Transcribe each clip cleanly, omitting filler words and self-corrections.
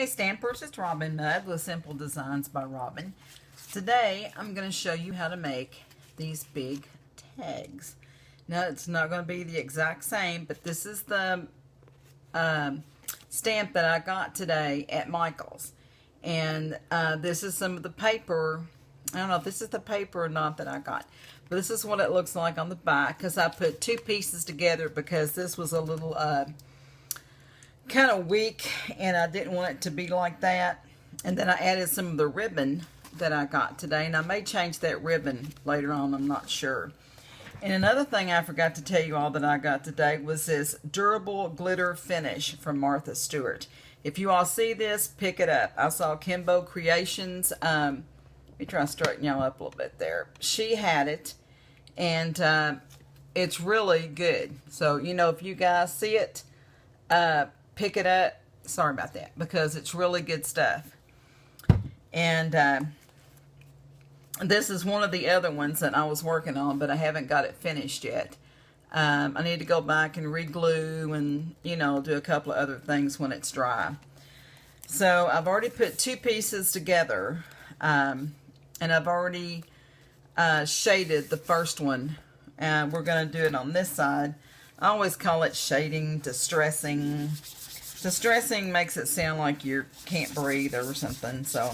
Hey Stampers, it's Robin Mudd with Simple Designs by Robin. Today I'm going to show you how to make these big tags. Now it's not going to be the exact same, but this is the stamp that I got today at Michael's. And this is some of the paper. I don't know if this is the paper or not that I got. But this is what it looks like on the back, because I put two pieces together because this was a little kind of weak and I didn't want it to be like that. And then I added some of the ribbon that I got today, and I may change that ribbon later on, I'm not sure. And another thing I forgot to tell you all that I got today was this durable glitter finish from Martha Stewart. If you all see this, pick it up. I saw Kimbo Creations, let me try to straighten y'all up a little bit there. She had it, and it's really good. So, you know, if you guys see it, pick it up. Sorry about that, because it's really good stuff. And this is one of the other ones that I was working on, but I haven't got it finished yet. I need to go back and re-glue and, you know, do a couple of other things when it's dry. So I've already put two pieces together, and I've already shaded the first one. And we're going to do it on this side. I always call it shading, distressing. Distressing makes it sound like you can't breathe or something. So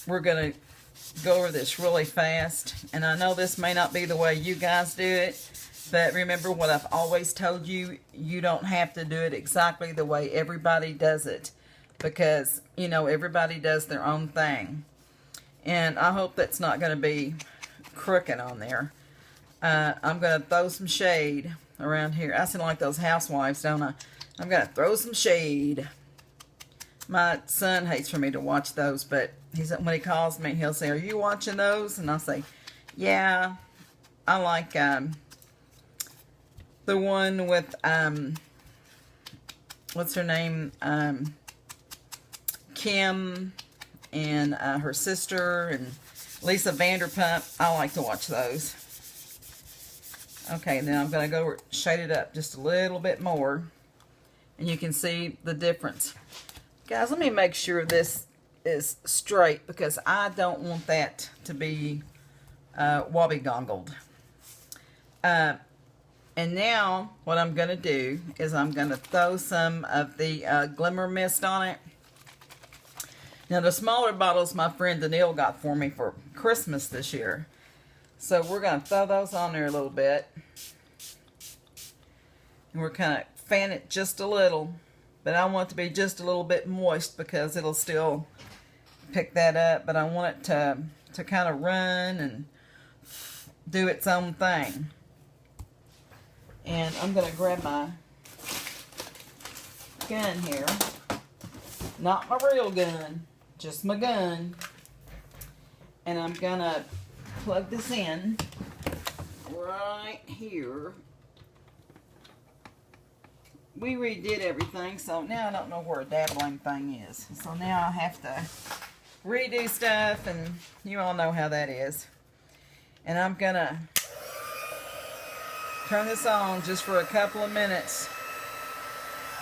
we're going to go over this really fast. And I know this may not be the way you guys do it, but remember what I've always told you. You don't have to do it exactly the way everybody does it, because, you know, everybody does their own thing. And I hope that's not going to be crooked on there. I'm going to throw some shade around here. I sound like those housewives, don't I? I'm going to throw some shade. My son hates for me to watch those, but when he calls me, he'll say, "Are you watching those?" And I'll say, "Yeah, I like the one with, what's her name? Kim and her sister and Lisa Vanderpump. I like to watch those." Okay, then I'm going to go shade it up just a little bit more, and you can see the difference. Guys, let me make sure this is straight, because I don't want that to be wobbly-gongled. And now what I'm going to do is I'm going to throw some of the Glimmer Mist on it. Now, the smaller bottles my friend Danielle got for me for Christmas this year. So we're going to throw those on there a little bit. And we're kind of fan it just a little. But I want it to be just a little bit moist, because it'll still pick that up. But I want it to kind of run and do its own thing. And I'm going to grab my gun here. Not my real gun, just my gun. And I'm going to plug this in right here. We redid everything, so now I don't know where a dabbling thing is. So now I have to redo stuff, and you all know how that is. And I'm gonna turn this on just for a couple of minutes,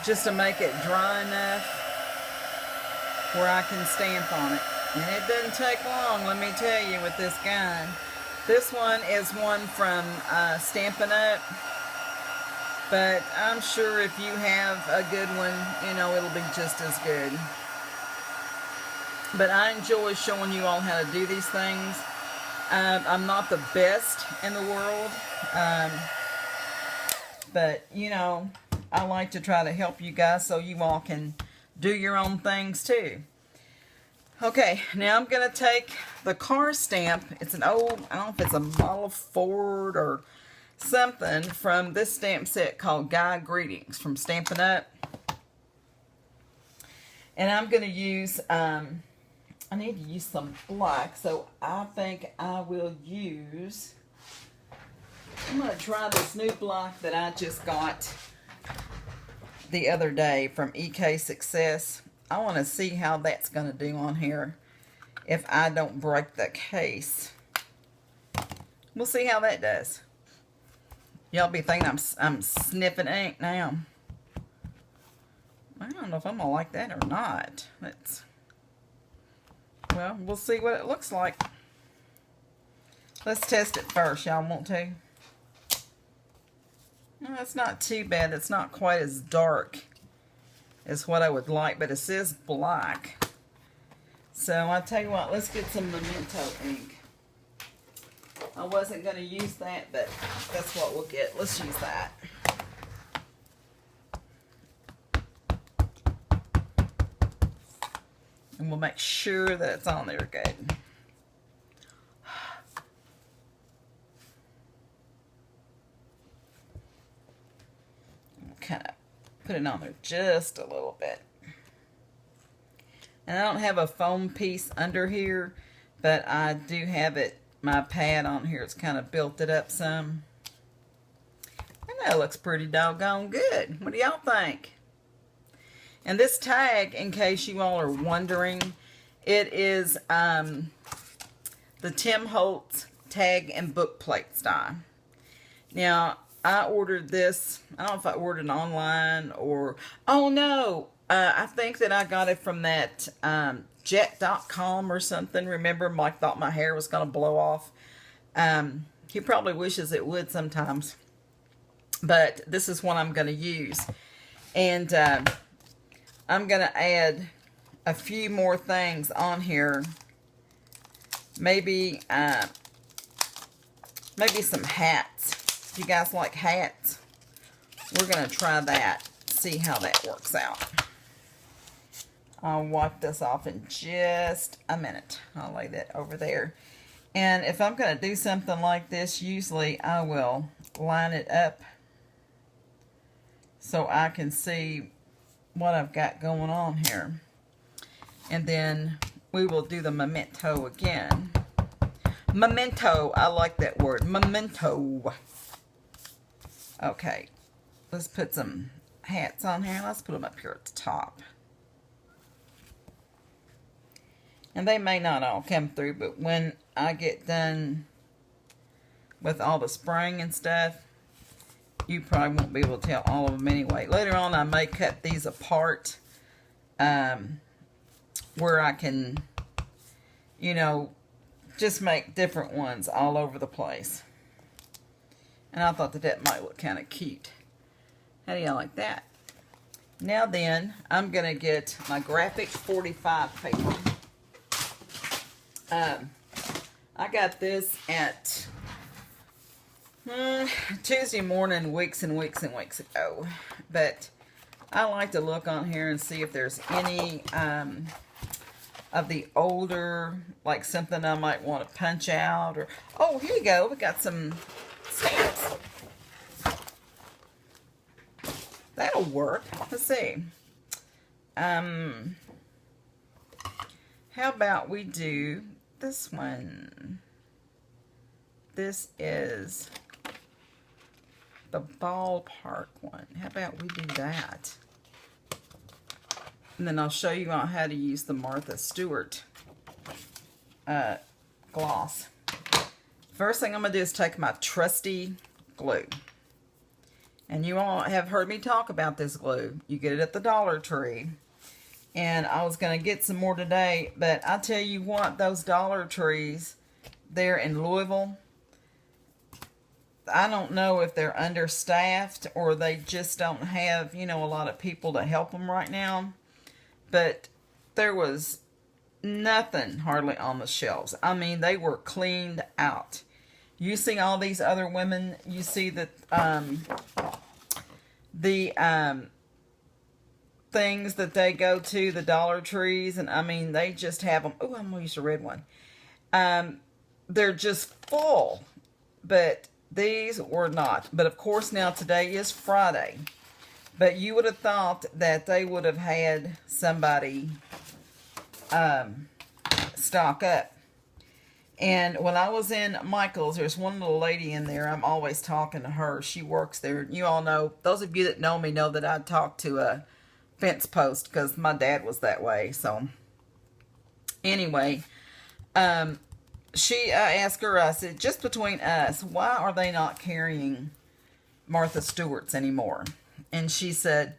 just to make it dry enough where I can stamp on it. And it doesn't take long, let me tell you, with this gun. This one is one from Stampin' Up. But I'm sure if you have a good one, you know, it'll be just as good. But I enjoy showing you all how to do these things. I'm not the best in the world. But, you know, I like to try to help you guys so you all can do your own things too. Okay, now I'm going to take the car stamp. It's an old, I don't know if it's a model Ford or something from this stamp set called Guy Greetings from Stampin' Up. And I'm going to use, I need to use some black, so I think I will use, I'm going to try this new black that I just got the other day from EK Success. I want to see how that's going to do on here if I don't break the case. We'll see how that does. Y'all be thinking I'm sniffing ink now. Well, don't know if I'm going to like that or not. Well, we'll see what it looks like. Let's test it first. Y'all want to? No, it's not too bad. It's not quite as dark as what I would like, but it says black. So I'll tell you what, let's get some Memento ink. I wasn't going to use that, but that's what we'll get. Let's use that. And we'll make sure that it's on there good. We'll kind of put it on there just a little bit. And I don't have a foam piece under here, but I do have it, my pad on here. It's kind of built it up some. And that looks pretty doggone good. What do y'all think? And this tag, in case you all are wondering, it is the Tim Holtz tag and book plate style. Now, I ordered this. I don't know if I ordered it online or... Oh, no. I think that I got it from that jet.com or something. Remember, Mike thought my hair was going to blow off. He probably wishes it would sometimes. But this is what I'm going to use. And... I'm going to add a few more things on here. Maybe some hats. If you guys like hats, we're going to try that. See how that works out. I'll wipe this off in just a minute. I'll lay that over there. And if I'm going to do something like this, usually I will line it up so I can see what I've got going on here. And then we will do the memento again. Memento, I like that word. Memento. Okay, let's put some hats on here. Let's put them up here at the top. And they may not all come through, but when I get done with all the spraying and stuff, you probably won't be able to tell all of them anyway. Later on, I may cut these apart where I can, you know, just make different ones all over the place. And I thought that that might look kind of cute. How do y'all like that? Now then, I'm going to get my graphic 45 paper. I got this at... Tuesday morning, weeks and weeks and weeks ago. But I like to look on here and see if there's any of the older, like something I might want to punch out. Or oh, here you go. We got some stamps. That'll work. Let's see. How about we do this one? This is the ballpark one. How about we do that? And then I'll show you how to use the Martha Stewart gloss. First thing I'm going to do is take my trusty glue. And you all have heard me talk about this glue. You get it at the Dollar Tree. And I was going to get some more today, but I tell you what, those Dollar Trees there in Louisville, I don't know if they're understaffed or they just don't have, you know, a lot of people to help them right now. But there was nothing hardly on the shelves. I mean, they were cleaned out. You see all these other women, you see that things that they go to, the Dollar Trees, and I mean, they just have them. Oh, I'm going to use a red one. They're just full, but these were not. But of course, now today is Friday. But you would have thought that they would have had somebody stock up. And when I was in Michael's, there's one little lady in there. I'm always talking to her. She works there. You all know, those of you that know me know that I talk to a fence post because my dad was that way. So anyway, I asked her, I said, just between us, why are they not carrying Martha Stewart's anymore? And she said,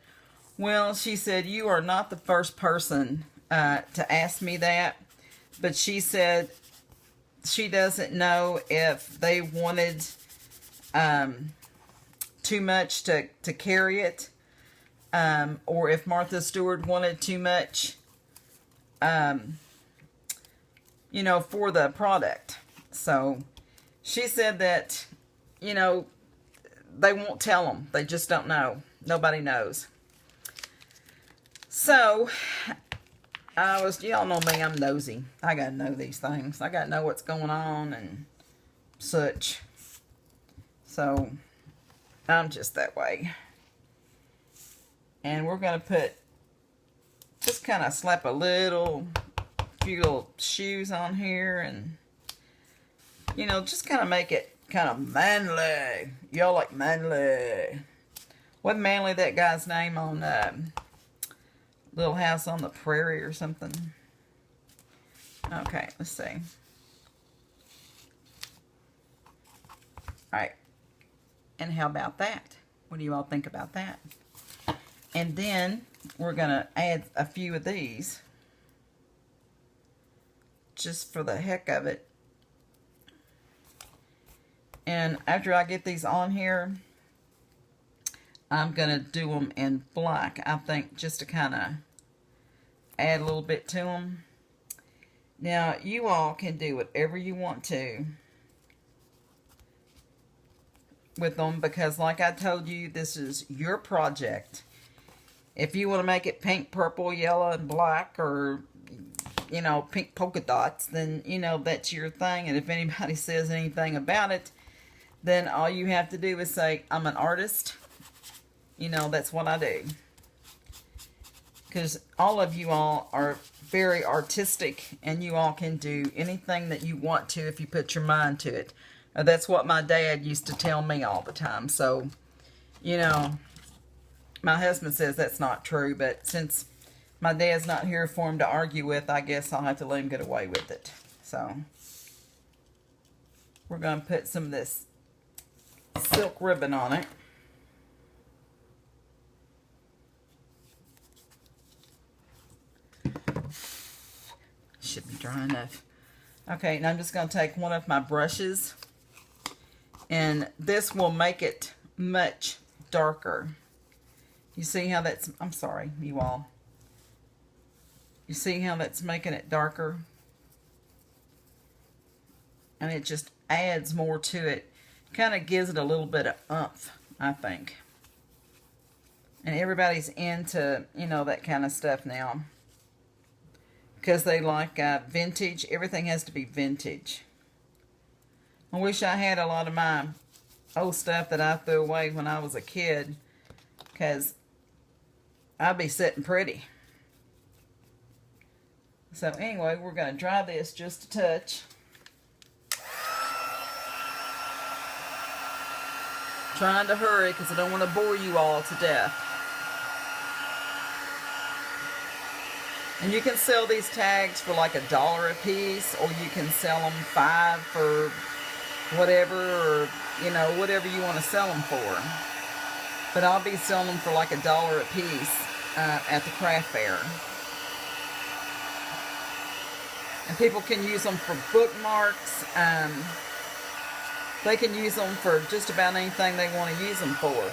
Well, she said, you are not the first person to ask me that. But she said she doesn't know if they wanted too much to carry it. Or if Martha Stewart wanted too much, you know, for the product. So she said that, you know, they won't tell them. They just don't know. Nobody knows. So, y'all know me, I'm nosy. I gotta know these things. I gotta know what's going on and such. So, I'm just that way. And we're gonna just kind of slap few little shoes on here and, you know, just kind of make it kind of manly. Y'all like manly. Wasn't Manly that guy's name on Little House on the Prairie or something? Okay, let's see. Alright. And how about that? What do you all think about that? And then we're going to add a few of these. Just for the heck of it. And after I get these on here, I'm going to do them in black, I think, just to kind of add a little bit to them. Now, you all can do whatever you want to with them, because like I told you, this is your project. If you want to make it pink, purple, yellow, and black, or, you know, pink polka dots, then, you know, that's your thing. And if anybody says anything about it, then all you have to do is say, I'm an artist. You know, that's what I do. Because all of you all are very artistic, and you all can do anything that you want to if you put your mind to it. That's what my dad used to tell me all the time. So, you know, my husband says that's not true, but since my dad's not here for him to argue with, I guess I'll have to let him get away with it. So, we're going to put some of this silk ribbon on it. Should be dry enough. Okay, and I'm just going to take one of my brushes, and this will make it much darker. You see how that's, I'm sorry, you all. You see how that's making it darker? And it just adds more to it. Kind of gives it a little bit of oomph, I think. And everybody's into, you know, that kind of stuff now. Because they like vintage. Everything has to be vintage. I wish I had a lot of my old stuff that I threw away when I was a kid. Because I'd be sitting pretty. So anyway, we're going to dry this just a touch. Trying to hurry because I don't want to bore you all to death. And you can sell these tags for like $1 a piece, or you can sell them 5 for whatever, or, you know, whatever you want to sell them for. But I'll be selling them for like $1 a piece at the craft fair. And people can use them for bookmarks. They can use them for just about anything they want to use them for.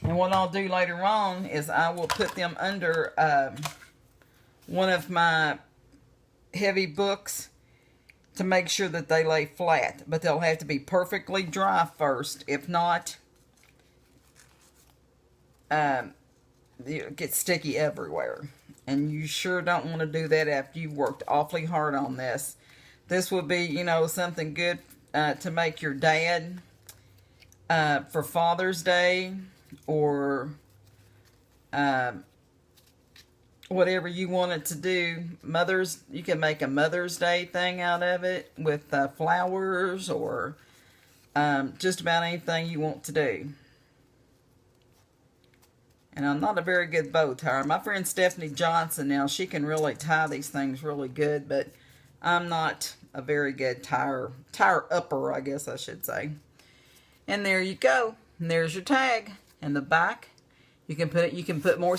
And what I'll do later on is I will put them under one of my heavy books to make sure that they lay flat. But they'll have to be perfectly dry first. If not, it gets sticky everywhere. And you sure don't want to do that after you've worked awfully hard on this. This would be, you know, something good to make your dad for Father's Day, or whatever you wanted to do. You can make a Mother's Day thing out of it with flowers, or just about anything you want to do. And I'm not a very good bow tire. My friend Stephanie Johnson now, she can really tie these things really good, but I'm not a very good tire upper, I guess I should say. And there you go. And there's your tag. In the back, You can put more